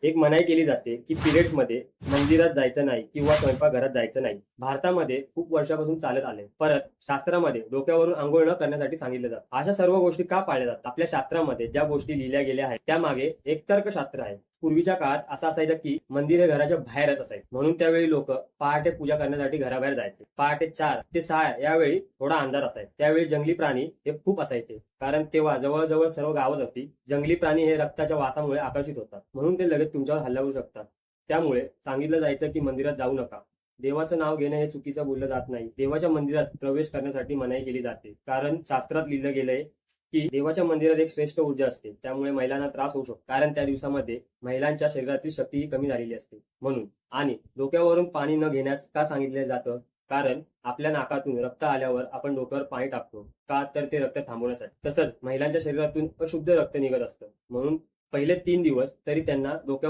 एक मनाई केली जाते की पिरियड्समध्ये मंदिरात जायचं नाही किंवा स्वयंपाकघरात जायचं नाही. भारतामध्ये खूप वर्षापासून चालत आले. परत शास्त्रामध्ये डोक्यावरून अंघोळ न करण्यासाठी सांगितलं जातं. अशा सर्व गोष्टी का पाळल्या जातात? आपल्या शास्त्रामध्ये ज्या गोष्टी लिहिल्या गेल्या आहेत त्यामागे एक तर्कशास्त्र आहे. पूर्वीच्या काळात असं असायचं की मंदिर हे घराच्या बाहेरच असायचं. म्हणून त्यावेळी लोक पहाटे पूजा करण्यासाठी घराबाहेर जायचे. पहाटे 4 ते 6 यावेळी थोडा अंधार असायचा. त्यावेळी जंगली प्राणी हे खूप असायचे. कारण तेव्हा जवळजवळ सर्व गावच होती. जंगली प्राणी हे रक्ताच्या वासामुळे आकर्षित होतात. म्हणून ते लगेच तुमच्यावर हल्ला करू शकतात. त्यामुळे सांगितलं जायचं की मंदिरात जाऊ नका. देवाचं नाव घेणं हे चुकीचं बोललं जात नाही. देवाच्या मंदिरात प्रवेश करण्यासाठी मनाई केली जाते. कारण शास्त्रात लिहिलं गेलंय की देवाच्या मंदिरात एक श्रेष्ठ ऊर्जा असते. त्यामुळे महिलांना त्रास होऊ शकतो. कारण त्या दिवसामध्ये महिलांच्या शरीरातील शक्ती कमी झालेली असते म्हणून. आणि डोक्यावरून पाणी न घेण्यास का सांगितलं जातं? कारण आपल्या नाकातून रक्त आल्यावर आपण डोक्यावर पाणी टाकतो. का? तर ते रक्त थांबवण्यासाठी. तसंच महिलांच्या शरीरातून अशुद्ध रक्त निघत असतं. म्हणून पहिले 3 दिवस तरी त्यांना डोक्यावर